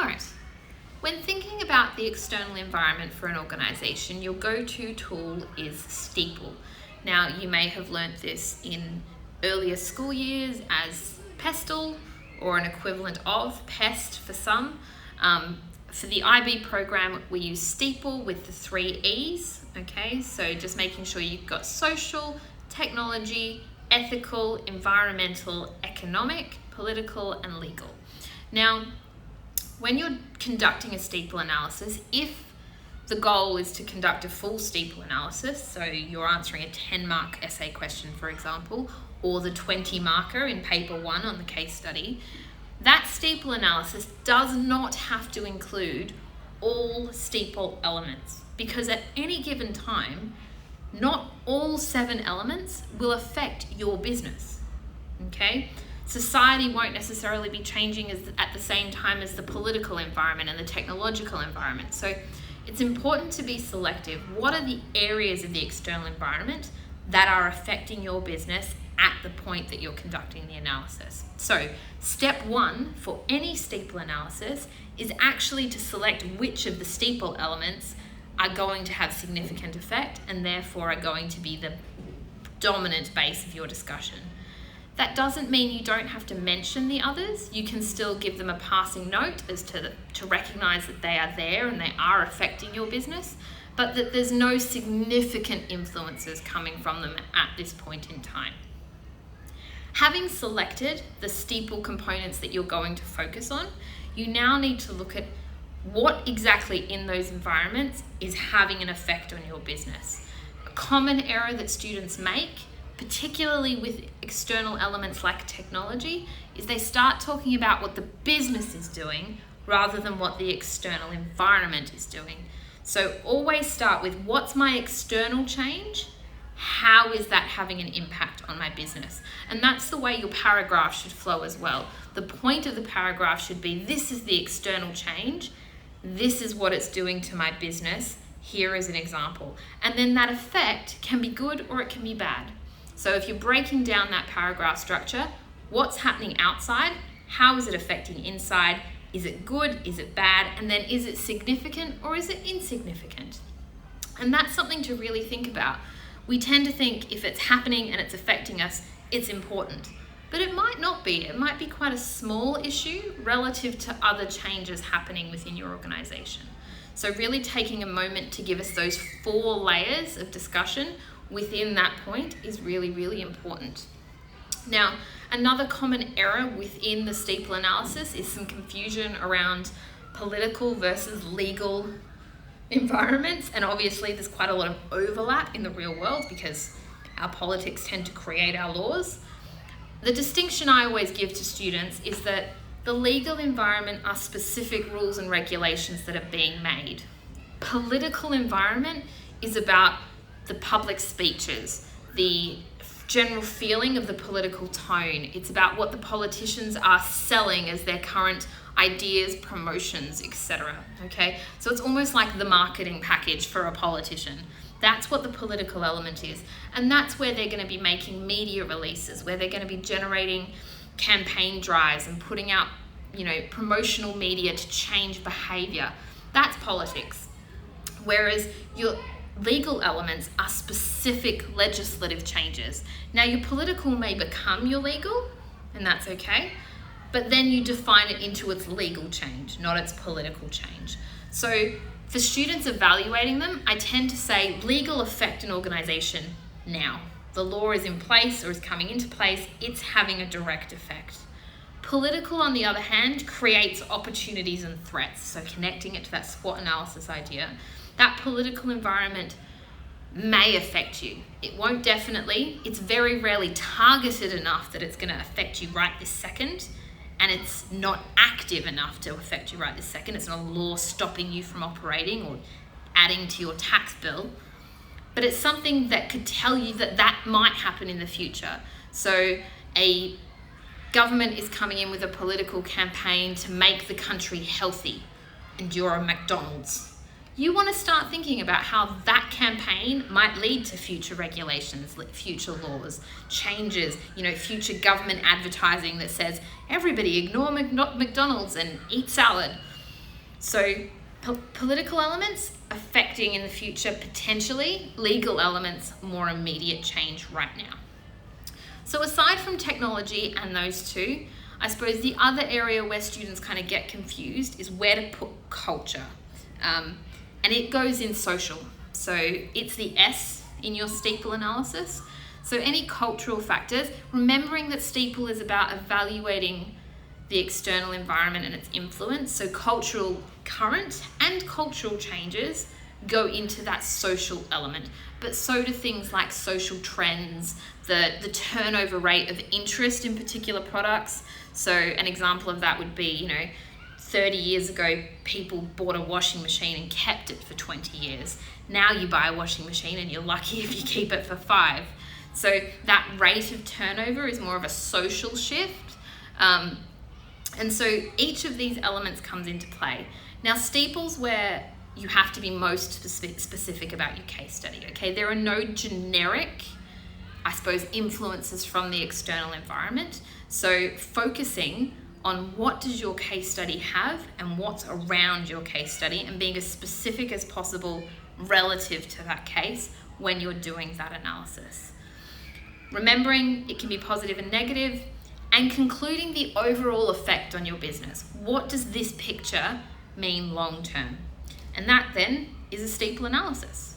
All right. When thinking about the external environment for an organisation, your go-to tool is Steeple. Now, you may have learnt this in earlier school years as Pestle or an equivalent of PEST for some. For the IB program, we use Steeple with the 3 E's, okay? So just making sure you've got social, technology, ethical, environmental, economic, political, and legal. Now, when you're conducting a Steeple analysis, if the goal is to conduct a full Steeple analysis, so you're answering a 10-mark essay question, for example, or the 20-marker in paper 1 on the case study, that Steeple analysis does not have to include all Steeple elements, because at any given time, not all 7 elements will affect your business, okay? Society won't necessarily be changing at the same time as the political environment and the technological environment. So it's important to be selective. What are the areas of the external environment that are affecting your business at the point that you're conducting the analysis? So step 1 for any Steeple analysis is actually to select which of the Steeple elements are going to have significant effect and therefore are going to be the dominant base of your discussion. That doesn't mean you don't have to mention the others. You can still give them a passing note as to recognize that they are there and they are affecting your business, but that there's no significant influences coming from them at this point in time. Having selected the Steeple components that you're going to focus on, you now need to look at what exactly in those environments is having an effect on your business. A common error that students make, particularly with external elements like technology, is they start talking about what the business is doing rather than what the external environment is doing. So always start with what's my external change? How is that having an impact on my business? And that's the way your paragraph should flow as well. The point of the paragraph should be, this is the external change, this is what it's doing to my business, here is an example. And then that effect can be good or it can be bad. So if you're breaking down that paragraph structure, what's happening outside? How is it affecting inside? Is it good? Is it bad? And then is it significant or is it insignificant? And that's something to really think about. We tend to think if it's happening and it's affecting us, it's important. But it might not be. It might be quite a small issue relative to other changes happening within your organization. So really taking a moment to give us those 4 layers of discussion within that point is really, really important. Now, another common error within the Steeple analysis is some confusion around political versus legal environments, and obviously there's quite a lot of overlap in the real world because our politics tend to create our laws. The distinction I always give to students is that the legal environment are specific rules and regulations that are being made. Political environment is about the public speeches, the general feeling of the political tone. It's about what the politicians are selling as their current ideas, promotions, etc. Okay, so it's almost like the marketing package for a politician. That's what the political element is, and that's where they're going to be making media releases, where they're going to be generating campaign drives and putting out, promotional media to change behavior. That's politics. Whereas your legal elements are specific legislative changes. Now, your political may become your legal, and that's okay, but then you define it into its legal change, not its political change. So for students evaluating them, I tend to say legal affect an organization now. The law is in place or is coming into place, it's having a direct effect. Political, on the other hand, creates opportunities and threats. So connecting it to that SWOT analysis idea, that political environment may affect you. It won't definitely. It's very rarely targeted enough that it's going to affect you right this second, and it's not active enough to affect you right this second. It's not a law stopping you from operating or adding to your tax bill, but it's something that could tell you that that might happen in the future. So a government is coming in with a political campaign to make the country healthy, and you're a McDonald's. You want to start thinking about how that campaign might lead to future regulations, future laws, changes, future government advertising that says, everybody ignore McDonald's and eat salad. So political elements affecting in the future potentially, legal elements more immediate change right now. So aside from technology and those two, I suppose the other area where students kind of get confused is where to put culture. And it goes in social. So it's the S in your Steeple analysis. So any cultural factors, remembering that Steeple is about evaluating the external environment and its influence. So cultural current and cultural changes go into that social element, but so do things like social trends, the turnover rate of interest in particular products. So an example of that would be, 30 years ago, people bought a washing machine and kept it for 20 years. Now you buy a washing machine and you're lucky if you keep it for 5. So that rate of turnover is more of a social shift. And so each of these elements comes into play. Now, Steeple's where you have to be most specific about your case study, okay? There are no generic, I suppose, influences from the external environment. So focusing on what does your case study have and what's around your case study, and being as specific as possible relative to that case when you're doing that analysis. Remembering it can be positive and negative, and concluding the overall effect on your business. What does this picture mean long term? And that then is a Steeple analysis.